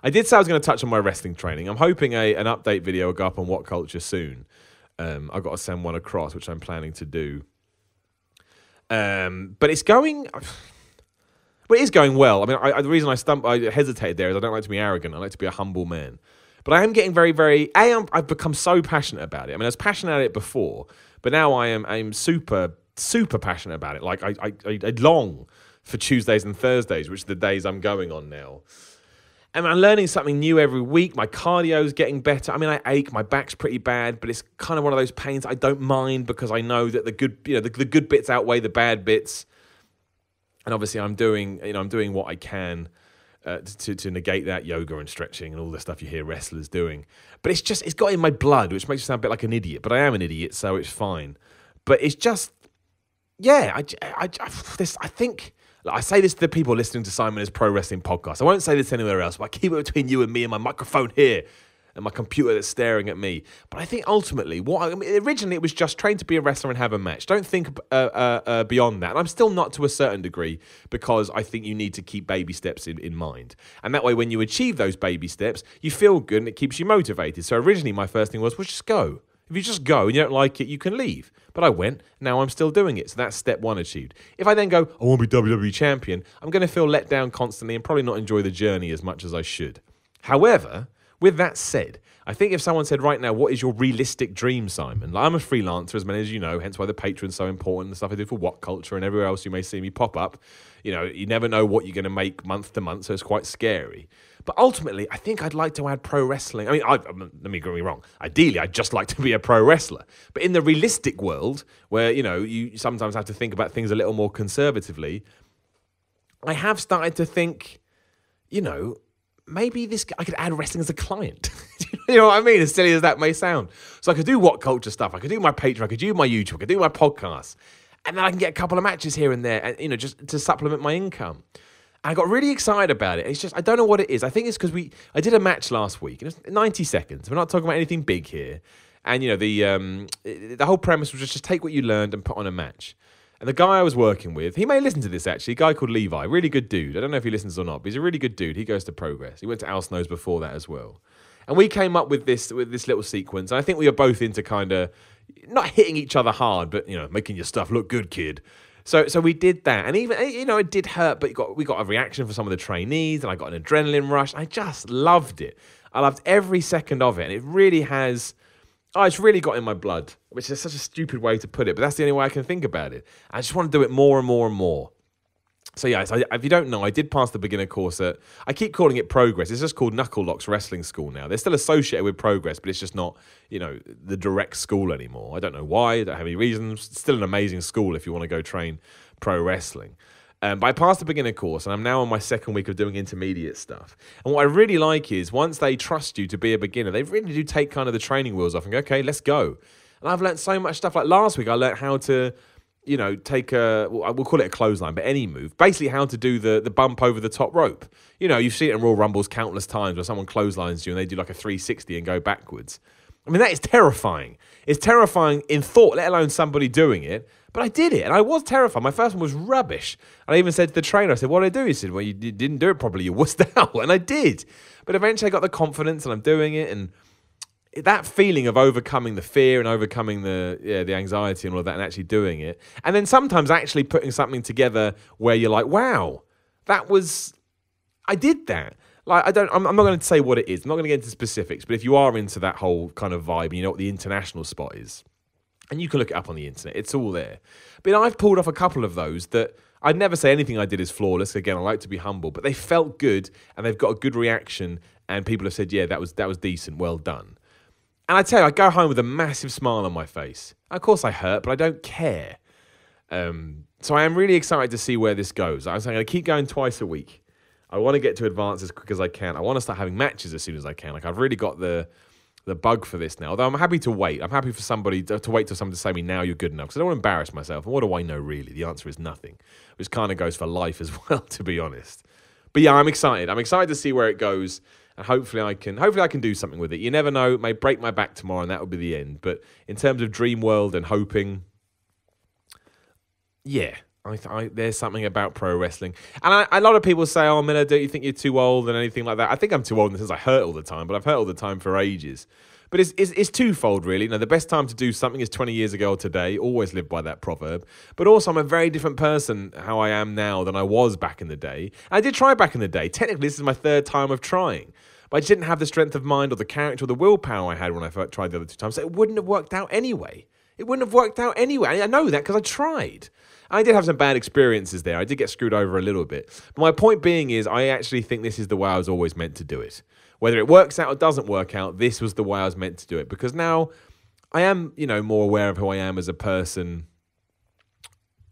I did say I was going to touch on my wrestling training. I'm hoping an update video will go up on What Culture soon. I've got to send one across, which I'm planning to do. But it's going... Well, it is going well. I mean, the reason I hesitated there is I don't like to be arrogant. I like to be a humble man. But I am getting very, very... I've become so passionate about it. I mean, I was passionate about it before, but now I'm super, super passionate about it. Like, I long for Tuesdays and Thursdays, which are the days I'm going on now. And I'm learning something new every week. My cardio's getting better. I mean, I ache. My back's pretty bad, but it's kind of one of those pains I don't mind, because I know that the good bits outweigh the bad bits. And obviously, I'm doing what I can to negate that, yoga and stretching and all the stuff you hear wrestlers doing. But it's got in my blood, which makes me sound a bit like an idiot. But I am an idiot, so it's fine. But it's just, I think. I say this to the people listening to Simon Miller's Pro Wrestling Podcast. I won't say this anywhere else, but I keep it between you and me and my microphone here and my computer that's staring at me. But I think ultimately, originally it was just train to be a wrestler and have a match. Don't think beyond that. And I'm still not, to a certain degree, because I think you need to keep baby steps in mind. And that way, when you achieve those baby steps, you feel good and it keeps you motivated. So originally my first thing was just go. If you just go and you don't like it, you can leave. But I went, now I'm still doing it. So that's step one achieved. If I then go, I want to be WWE champion, I'm going to feel let down constantly and probably not enjoy the journey as much as I should. However, with that said, I think if someone said right now, what is your realistic dream, Simon? Like, I'm a freelancer, as many as you know, hence why the Patreon's so important, the stuff I do for What Culture and everywhere else you may see me pop up. You never know what you're going to make month to month, so it's quite scary. But ultimately, I think I'd like to add pro wrestling. I mean, let me get me wrong. Ideally, I'd just like to be a pro wrestler. But in the realistic world, where, you sometimes have to think about things a little more conservatively, I have started to think, maybe I could add wrestling as a client. You know what I mean? As silly as that may sound. So I could do What Culture stuff. I could do my Patreon. I could do my YouTube. I could do my podcast. And then I can get a couple of matches here and there, and, just to supplement my income. And I got really excited about it. It's just, I don't know what it is. I think it's because I did a match last week. And it was 90 seconds. We're not talking about anything big here. And, the whole premise was just take what you learned and put on a match. And the guy I was working with, he may listen to this actually, a guy called Levi, really good dude. I don't know if he listens or not, but he's a really good dude. He goes to Progress. He went to Al Snow's before that as well. And we came up with this little sequence. And I think we were both into kind of, not hitting each other hard, but, making your stuff look good, kid. So we did that. And even, it did hurt, but we got a reaction from some of the trainees, and I got an adrenaline rush. I just loved it. I loved every second of it. And it really has... it's really got in my blood, which is such a stupid way to put it, but that's the only way I can think about it. I just want to do it more and more and more. So if you don't know, I did pass the beginner course at, I keep calling it Progress. It's just called Knuckle Locks Wrestling School now. They're still associated with Progress, but it's just not, the direct school anymore. I don't know why, I don't have any reasons. It's still an amazing school if you want to go train pro wrestling. But I passed the beginner course, and I'm now on my second week of doing intermediate stuff. And what I really like is, once they trust you to be a beginner, they really do take kind of the training wheels off and go, okay, let's go. And I've learned so much stuff. Like last week, I learned how to, take we'll call it a clothesline, but any move. Basically how to do the bump over the top rope. You've seen it in Royal Rumbles countless times where someone clotheslines you and they do like a 360 and go backwards. I mean, that is terrifying. It's terrifying in thought, let alone somebody doing it. But I did it, and I was terrified. My first one was rubbish. And I even said to the trainer, I said, what did I do? He said, well, you didn't do it properly. You wussed out. And I did. But eventually I got the confidence, and I'm doing it. And that feeling of overcoming the fear and overcoming the anxiety and all of that and actually doing it. And then sometimes actually putting something together where you're like, wow, that was I did that. Like, I'm not going to say what it is. I'm not going to get into specifics, but if you are into that whole kind of vibe, and you know what the international spot is, and you can look it up on the internet, it's all there. But I've pulled off a couple of those that I'd never say anything I did is flawless. Again, I like to be humble, but they felt good, and they've got a good reaction, and people have said, yeah, that was decent, well done. And I tell you, I go home with a massive smile on my face. Of course I hurt, but I don't care. So I am really excited to see where this goes. I'm going to keep going twice a week. I want to get to advance as quick as I can. I want to start having matches as soon as I can. Like, I've really got the bug for this now. Although I'm happy to wait. I'm happy for somebody to wait till somebody to say to me, now you're good enough. Because I don't want to embarrass myself. And what do I know, really? The answer is nothing. Which kind of goes for life as well, to be honest. But yeah, I'm excited. I'm excited to see where it goes. And hopefully I can do something with it. You never know. It may break my back tomorrow and that will be the end. But in terms of dream world and hoping, yeah, there's something about pro wrestling. And a lot of people say, oh, Miller, don't you think you're too old and anything like that? I think I'm too old in the sense I hurt all the time, but I've hurt all the time for ages. But it's twofold, really. You know, the best time to do something is 20 years ago or today. Always live by that proverb. But also, I'm a very different person how I am now than I was back in the day. I did try back in the day. Technically, this is my third time of trying. But I just didn't have the strength of mind or the character or the willpower I had when I first tried the other two times. So it wouldn't have worked out anyway. I know that because I tried. I did have some bad experiences there. I did get screwed over a little bit. But my point being is I actually think this is the way I was always meant to do it. Whether it works out or doesn't work out, this was the way I was meant to do it. Because now I am, more aware of who I am as a person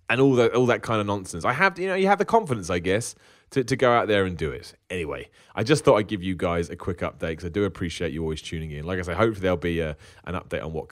and all that kind of nonsense. I have, you have the confidence, I guess, to go out there and do it. Anyway, I just thought I'd give you guys a quick update because I do appreciate you always tuning in. Like I say, hopefully there'll be an update on What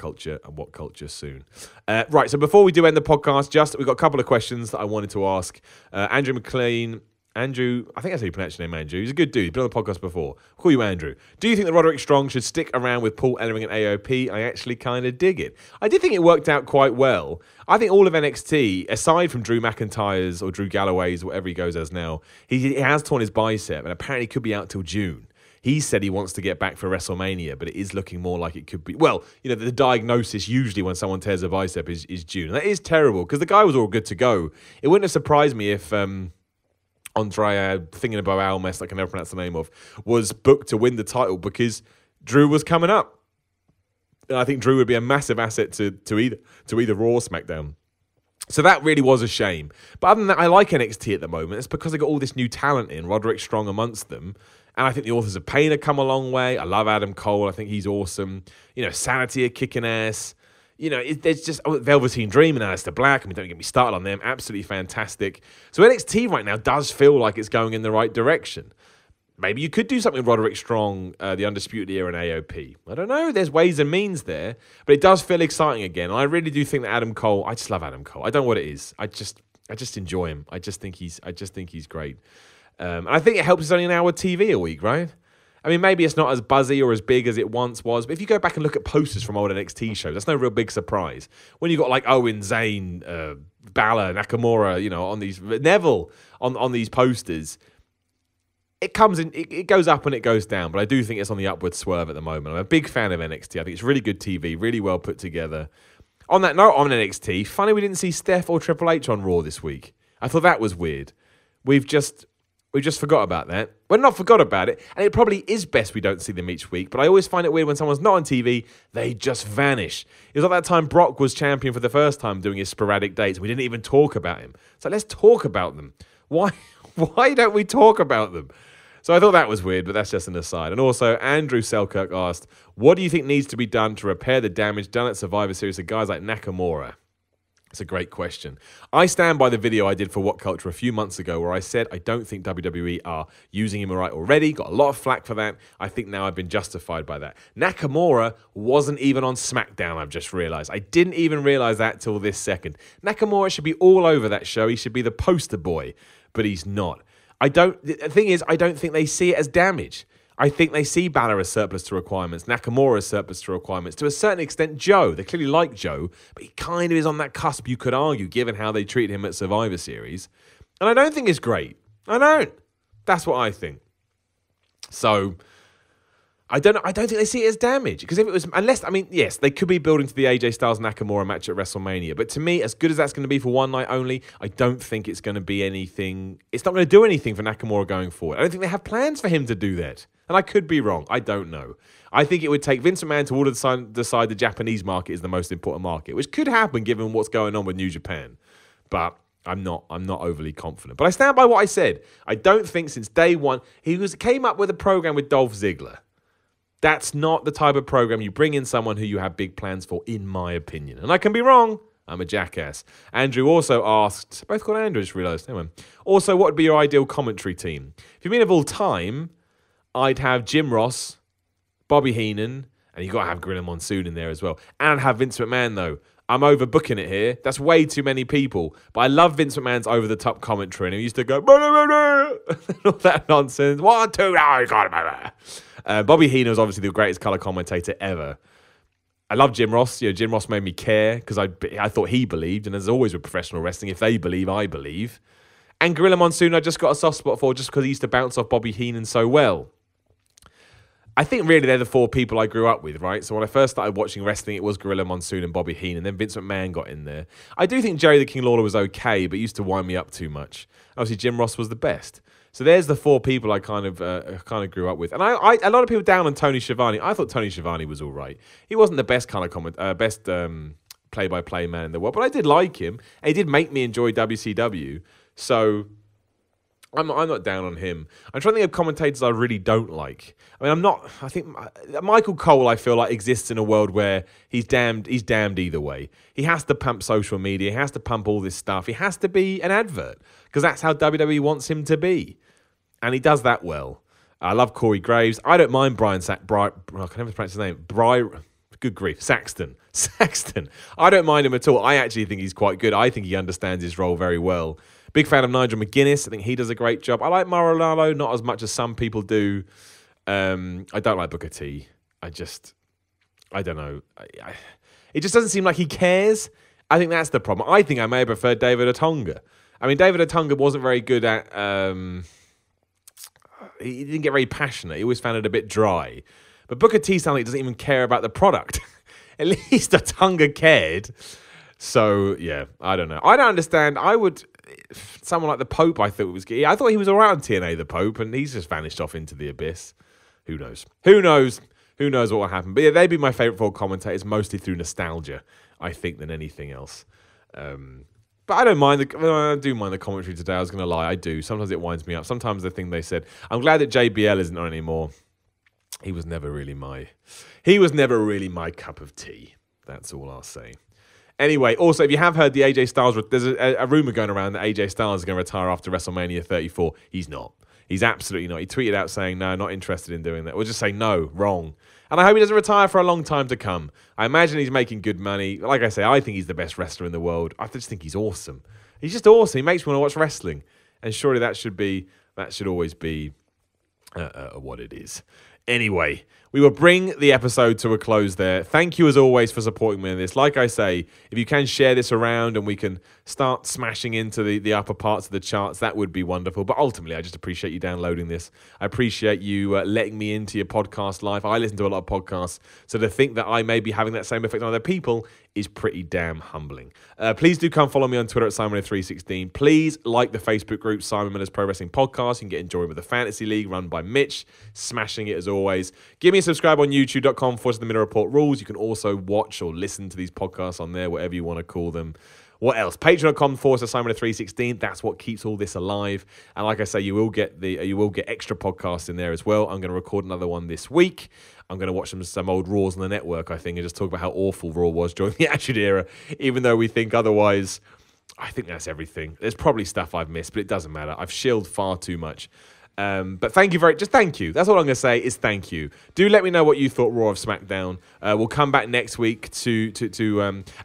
Culture soon. Right, so before we do end the podcast, we've got a couple of questions that I wanted to ask. Andrew McLean. Andrew, I think that's how you pronounce your name, Andrew. He's a good dude. He's been on the podcast before. I'll call you Andrew. Do you think that Roderick Strong should stick around with Paul Ellering and AOP? I actually kind of dig it. I did think it worked out quite well. I think all of NXT, aside from Drew McIntyre's or Drew Galloway's, whatever he goes as now, he has torn his bicep and apparently could be out till June. He said he wants to get back for WrestleMania, but it is looking more like it could be. Well, the diagnosis usually when someone tears a bicep is June. And that is terrible because the guy was all good to go. It wouldn't have surprised me if Andrea Thingamabowalmes, I can never pronounce the name of, was booked to win the title because Drew was coming up. And I think Drew would be a massive asset to either Raw or SmackDown. So that really was a shame. But other than that, I like NXT at the moment. It's because they got all this new talent in, Roderick Strong amongst them. And I think the Authors of Pain have come a long way. I love Adam Cole. I think he's awesome. Sanity are kicking ass. There's just Velveteen Dream and Aleister Black. Don't get me started on them. Absolutely fantastic. So NXT right now does feel like it's going in the right direction. Maybe you could do something with Roderick Strong, the Undisputed Era, and AOP. I don't know. There's ways and means there. But it does feel exciting again. And I really do think that Adam Cole, I just love Adam Cole. I don't know what it is. I just enjoy him. I just think he's great. And I think it helps it's only an hour TV a week, right? I mean, maybe it's not as buzzy or as big as it once was, but if you go back and look at posters from old NXT shows, that's no real big surprise. When you got like Owen, Zayn, Balor, Nakamura, on these Neville on these posters, it comes in, it goes up and it goes down. But I do think it's on the upward swerve at the moment. I'm a big fan of NXT. I think it's really good TV, really well put together. On that note, on NXT, funny we didn't see Steph or Triple H on Raw this week. I thought that was weird. We just forgot about that. Well, not forgot about it, and it probably is best we don't see them each week, but I always find it weird when someone's not on TV, they just vanish. It was like that time Brock was champion for the first time doing his sporadic dates. We didn't even talk about him. So let's talk about them. Why don't we talk about them? So I thought that was weird, but that's just an aside. And also, Andrew Selkirk asked, what do you think needs to be done to repair the damage done at Survivor Series to guys like Nakamura? It's a great question. I stand by the video I did for What Culture a few months ago where I said I don't think WWE are using him right already. Got a lot of flack for that. I think now I've been justified by that. Nakamura wasn't even on SmackDown, I've just realized. I didn't even realize that till this second. Nakamura should be all over that show. He should be the poster boy, but he's not. The thing is, I don't think they see it as damage. I think they see Balor as surplus to requirements, Nakamura as surplus to requirements. To a certain extent, Joe. They clearly like Joe, but he kind of is on that cusp, you could argue, given how they treated him at Survivor Series. And I don't think it's great. I don't. That's what I think. So, I don't think they see it as damage. Because if it was, unless, I mean, yes, they could be building to the AJ Styles Nakamura match at WrestleMania. But to me, as good as that's going to be for one night only, I don't think it's going to be anything. It's not going to do anything for Nakamura going forward. I don't think they have plans for him to do that. And I could be wrong. I don't know. I think it would take Vince McMahon to all decide the Japanese market is the most important market, which could happen given what's going on with New Japan. But I'm not overly confident. But I stand by what I said. I don't think since day one, he came up with a program with Dolph Ziggler. That's not the type of program you bring in someone who you have big plans for, in my opinion. And I can be wrong. I'm a jackass. Andrew also asked, both called Andrew, I just realised. Anyway. Also, what would be your ideal commentary team? If you mean of all time, I'd have Jim Ross, Bobby Heenan, and you've got to have Gorilla Monsoon in there as well. And have Vince McMahon, though. I'm overbooking it here. That's way too many people. But I love Vince McMahon's over-the-top commentary. And he used to go, all that nonsense. 1, 2, now you got it. Bobby Heenan was obviously the greatest colour commentator ever. I love Jim Ross. You know, Jim Ross made me care because I thought he believed. And as always with professional wrestling, if they believe, I believe. And Gorilla Monsoon, I just got a soft spot for just because he used to bounce off Bobby Heenan so well. I think really they're the 4 people I grew up with, right? So when I first started watching wrestling, it was Gorilla Monsoon and Bobby Heenan. Then Vince McMahon got in there. I do think Jerry the King Lawler was okay, but used to wind me up too much. Obviously, Jim Ross was the best. So there's the 4 people I kind of grew up with. And a lot of people down on Tony Schiavone. I thought Tony Schiavone was all right. He wasn't the best play-by-play man in the world, but I did like him. And he did make me enjoy WCW. So I'm not down on him. I'm trying to think of commentators I really don't like. I mean, I think Michael Cole, I feel like, exists in a world where he's damned either way. He has to pump social media. He has to pump all this stuff. He has to be an advert because that's how WWE wants him to be. And he does that well. I love Corey Graves. I don't mind Bryan I can never pronounce his name. Good grief. Saxton. I don't mind him at all. I actually think he's quite good. I think he understands his role very well. Big fan of Nigel McGuinness. I think he does a great job. I like Mauro Lalo, not as much as some people do. I don't like Booker T. I don't know. It just doesn't seem like he cares. I think that's the problem. I think I may have preferred David Otunga. I mean, David Otunga wasn't very good at... he didn't get very passionate. He always found it a bit dry. But Booker T sounds like he doesn't even care about the product. At least Otunga cared. So, yeah, I don't know. I don't understand. Someone like the Pope, I thought he was all right on TNA, the Pope, and he's just vanished off into the abyss. Who knows? Who knows what will happen? But yeah, they'd be my favourite 4 commentators, mostly through nostalgia, I think, than anything else. But I don't mind. I do mind the commentary today. I was going to lie. I do. Sometimes it winds me up. Sometimes the thing they said. I'm glad that JBL isn't on anymore. He was never really my cup of tea. That's all I'll say. Anyway, also, if you have heard the AJ Styles, there's a rumor going around that AJ Styles is going to retire after WrestleMania 34. He's not. He's absolutely not. He tweeted out saying, no, not interested in doing that. Or just say, no, wrong. And I hope he doesn't retire for a long time to come. I imagine he's making good money. Like I say, I think he's the best wrestler in the world. I just think he's awesome. He's just awesome. He makes me want to watch wrestling. And surely that should always be what it is. Anyway, we will bring the episode to a close there. Thank you as always for supporting me in this. Like I say, if you can share this around and we can start smashing into the upper parts of the charts, that would be wonderful. But ultimately, I just appreciate you downloading this. I appreciate you letting me into your podcast life. I listen to a lot of podcasts, so to think that I may be having that same effect on other people is pretty damn humbling. Please do come follow me on Twitter at Simon316. Please like the Facebook group Simon Miller's Pro Wrestling Podcast. You can get enjoyed with the Fantasy League run by Mitch, smashing it as always. Give me a subscribe on youtube.com/The Miller Report Rules. You can also watch or listen to these podcasts on there, whatever you want to call them. What else? Patreon.com/Simon316. That's what keeps all this alive. And like I say, you will get extra podcasts in there as well. I'm going to record another one this week. I'm going to watch some old Raws on the network, I think, and just talk about how awful Raw was during the Attitude Era, even though we think otherwise. I think that's everything. There's probably stuff I've missed, but it doesn't matter. I've shilled far too much. But thank you just thank you. That's all I'm going to say is thank you. Do let me know what you thought Raw of SmackDown. We'll come back next week to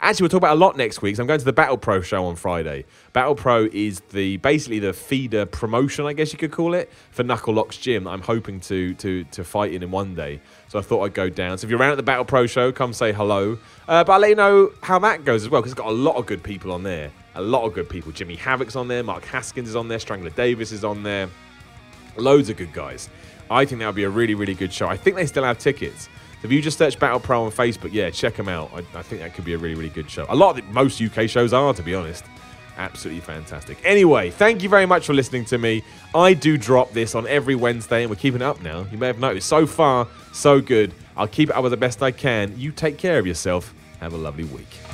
actually we'll talk about a lot next week. So I'm going to the Battle Pro show on Friday. Battle Pro is basically the feeder promotion, I guess you could call it, for Knuckle Lock's gym that I'm hoping to fight in one day. So I thought I'd go down. So if you're around at the Battle Pro show, come say hello. But I'll let you know how that goes as well, because it's got a lot of good people on there. A lot of good people. Jimmy Havoc's on there. Mark Haskins is on there. Strangler Davis is on there. Loads of good guys. I think that would be a really, really good show. I think they still have tickets. If you just search Battle Pro on Facebook, yeah, check them out. I think that could be a really, really good show. Most UK shows are, to be honest. Absolutely fantastic. Anyway, thank you very much for listening to me. I do drop this on every Wednesday, and we're keeping it up now. You may have noticed. So far, so good. I'll keep it up as the best I can. You take care of yourself. Have a lovely week.